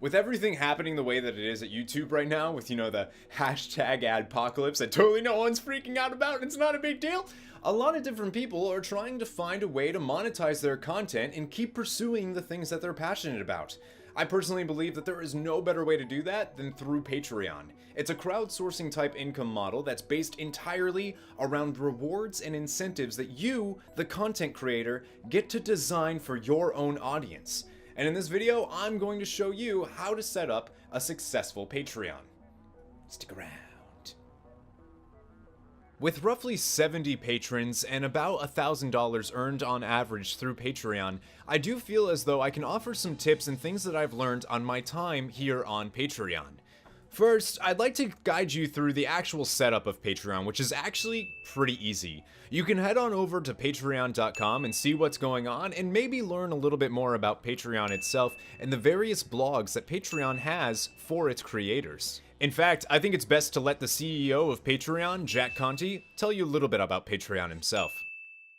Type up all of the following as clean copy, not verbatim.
With everything happening the way that it is at YouTube right now, with, the hashtag adpocalypse that totally no one's freaking out about and it's not a big deal, a lot of different people are trying to find a way to monetize their content and keep pursuing the things that they're passionate about. I personally believe that there is no better way to do that than through Patreon. It's a crowdsourcing type income model that's based entirely around rewards and incentives that you, the content creator, get to design for your own audience. And in this video, I'm going to show you how to set up a successful Patreon. Stick around. With roughly 70 patrons and about $1,000 earned on average through Patreon, I do feel as though I can offer some tips and things that I've learned on my time here on Patreon. First, I'd like to guide you through the actual setup of Patreon, which is actually pretty easy. You can head on over to patreon.com and see what's going on and maybe learn a little bit more about Patreon itself and the various blogs that Patreon has for its creators. In fact, I think it's best to let the CEO of Patreon, Jack Conte, tell you a little bit about Patreon himself.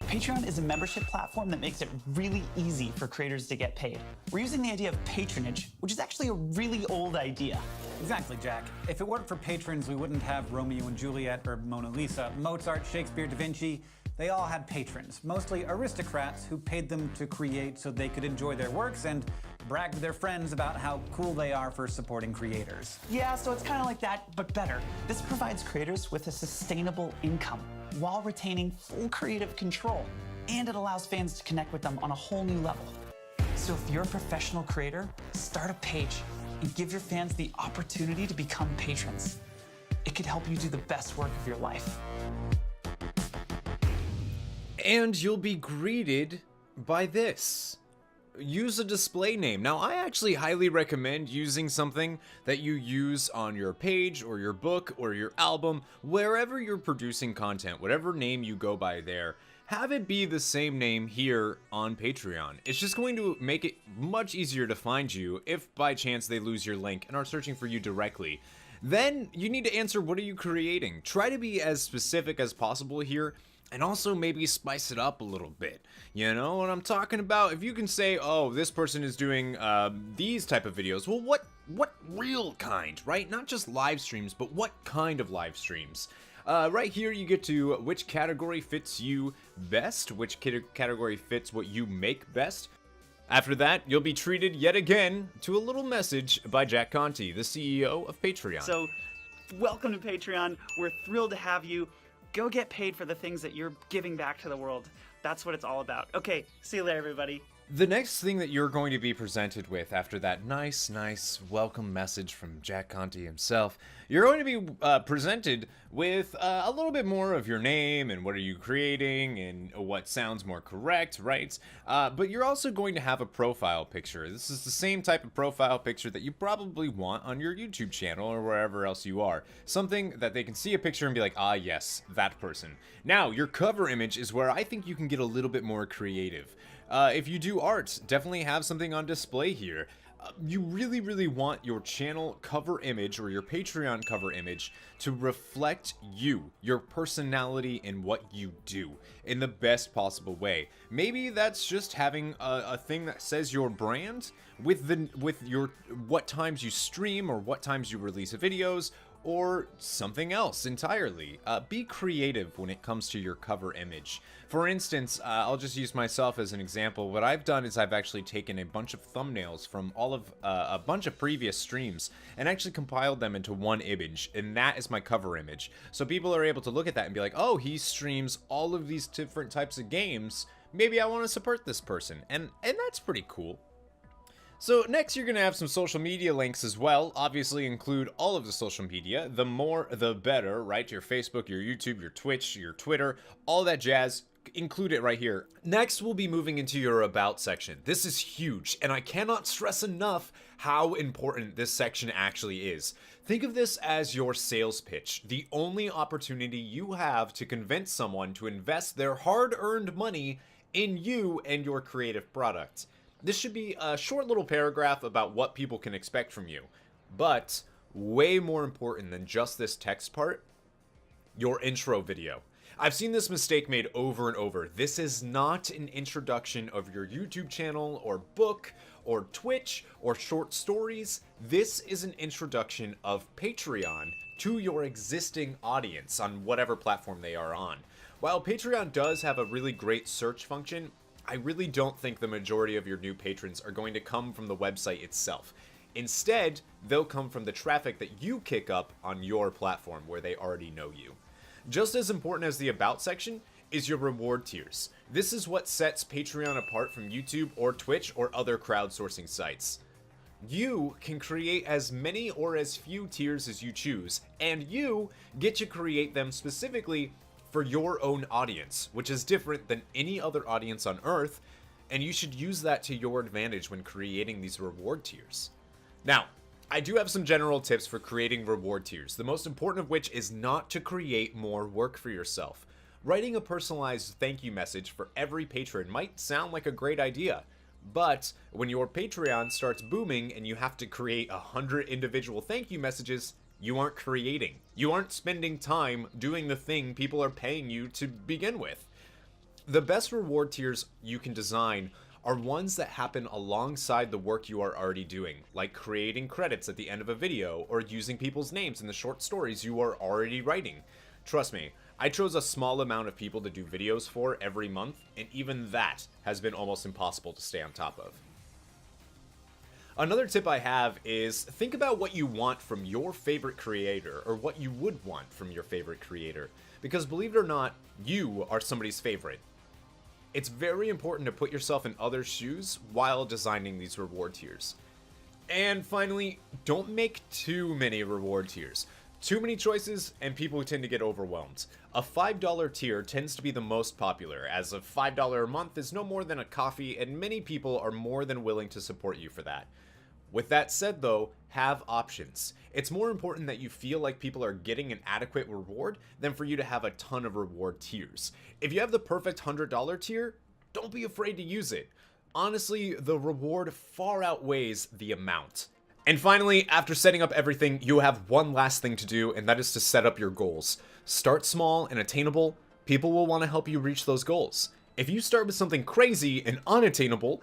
Patreon is a membership platform that makes it really easy for creators to get paid. We're using the idea of patronage, which is actually a really old idea. Exactly, Jack. If it weren't for patrons, we wouldn't have Romeo and Juliet or Mona Lisa. Mozart, Shakespeare, Da Vinci, they all had patrons, mostly aristocrats who paid them to create so they could enjoy their works and brag to their friends about how cool they are for supporting creators. Yeah, so it's kind of like that, but better. This provides creators with a sustainable income while retaining full creative control, and it allows fans to connect with them on a whole new level. So if you're a professional creator, start a page and give your fans the opportunity to become patrons. It could help you do the best work of your life. And you'll be greeted by this. Use a display name. Now, I actually highly recommend using something that you use on your page or your book or your album, wherever you're producing content, whatever name you go by there. Have it be the same name here on Patreon. It's just going to make it much easier to find you if by chance they lose your link and are searching for you directly. Then you need to answer, what are you creating? Try to be as specific as possible here. And also maybe spice it up a little bit. You know what I'm talking about? If you can say, oh, this person is doing these type of videos. Well, what real kind, right? Not just live streams, but what kind of live streams? Right here you get to which category fits you best, which category fits what you make best. After that, you'll be treated yet again to a little message by Jack Conte, the CEO of Patreon. So, welcome to Patreon. We're thrilled to have you. Go get paid for the things that you're giving back to the world. That's what it's all about. Okay, see you later, everybody. The next thing that you're going to be presented with after that nice welcome message from Jack Conte himself, you're going to be presented with a little bit more of your name and what are you creating and what sounds more correct, right? But you're also going to have a profile picture. This is the same type of profile picture that you probably want on your YouTube channel or wherever else you are. Something that they can see a picture and be like, ah, yes, that person. Now, your cover image is where I think you can get a little bit more creative. If you do art, definitely have something on display here. You really want your channel cover image or your Patreon cover image to reflect you, your personality, and what you do in the best possible way. Maybe that's just having a thing that says your brand with your what times you stream or what times you release videos, or something else entirely. Be creative when it comes to your cover image. For instance, I'll just use myself as an example. What I've done is I've actually taken a bunch of thumbnails from all of a bunch of previous streams and actually compiled them into one image, and that is my cover image. So people are able to look at that and be like, oh, he streams all of these different types of games. Maybe I want to support this person, and that's pretty cool. So next you're going to have some social media links as well. Obviously include all of the social media. The more, the better, right? Your Facebook, your YouTube, your Twitch, your Twitter, all that jazz. Include it right here. Next, we'll be moving into your About section. This is huge, and I cannot stress enough how important this section actually is. Think of this as your sales pitch, the only opportunity you have to convince someone to invest their hard-earned money in you and your creative product. This should be a short little paragraph about what people can expect from you. But way more important than just this text part, your intro video. I've seen this mistake made over and over. This is not an introduction of your YouTube channel or book or Twitch or short stories. This is an introduction of Patreon to your existing audience on whatever platform they are on. While Patreon does have a really great search function, I really don't think the majority of your new patrons are going to come from the website itself. Instead, they'll come from the traffic that you kick up on your platform where they already know you. Just as important as the About section is your reward tiers. This is what sets Patreon apart from YouTube or Twitch or other crowdsourcing sites. You can create as many or as few tiers as you choose, and you get to create them specifically for your own audience, which is different than any other audience on Earth, and you should use that to your advantage when creating these reward tiers. Now, I do have some general tips for creating reward tiers, the most important of which is not to create more work for yourself. Writing a personalized thank you message for every patron might sound like a great idea, but when your Patreon starts booming and you have to create 100 individual thank you messages, you aren't creating. You aren't spending time doing the thing people are paying you to begin with. The best reward tiers you can design are ones that happen alongside the work you are already doing, like creating credits at the end of a video or using people's names in the short stories you are already writing. Trust me, I chose a small amount of people to do videos for every month, and even that has been almost impossible to stay on top of. Another tip I have is think about what you want from your favorite creator, or what you would want from your favorite creator, because believe it or not, you are somebody's favorite. It's very important to put yourself in others' shoes while designing these reward tiers. And finally, don't make too many reward tiers. Too many choices and people tend to get overwhelmed. A $5 tier tends to be the most popular, as a $5 a month is no more than a coffee and many people are more than willing to support you for that. With that said though, have options. It's more important that you feel like people are getting an adequate reward than for you to have a ton of reward tiers. If you have the perfect $100 tier, don't be afraid to use it. Honestly, the reward far outweighs the amount. And finally, after setting up everything, you have one last thing to do, and that is to set up your goals. Start small and attainable. People will want to help you reach those goals. If you start with something crazy and unattainable,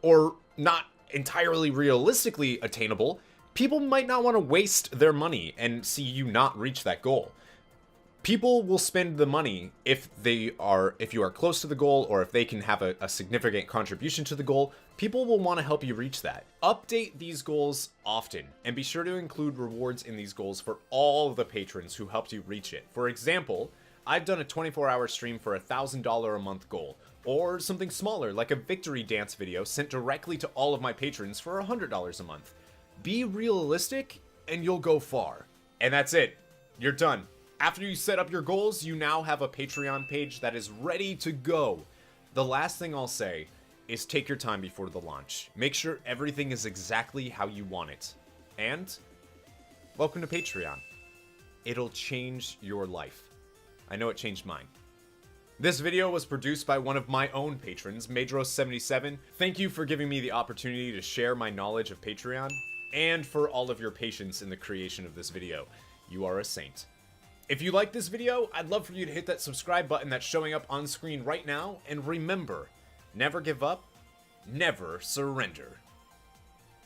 or not entirely realistically attainable, people might not want to waste their money and see you not reach that goal. People will spend the money if you are close to the goal, or if they can have a significant contribution to the goal. People will want to help you reach that. Update these goals often, and be sure to include rewards in these goals for all of the patrons who helped you reach it. For example, I've done a 24-hour stream for a $1,000 a month goal, or something smaller like a victory dance video sent directly to all of my patrons for $100 a month. Be realistic and you'll go far. And that's it. You're done. After you set up your goals, you now have a Patreon page that is ready to go. The last thing I'll say is take your time before the launch. Make sure everything is exactly how you want it. And welcome to Patreon. It'll change your life. I know it changed mine. This video was produced by one of my own patrons, Madros77. Thank you for giving me the opportunity to share my knowledge of Patreon, and for all of your patience in the creation of this video. You are a saint. If you like this video, I'd love for you to hit that subscribe button that's showing up on screen right now, and remember, never give up, never surrender.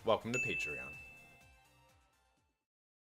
Welcome to Patreon.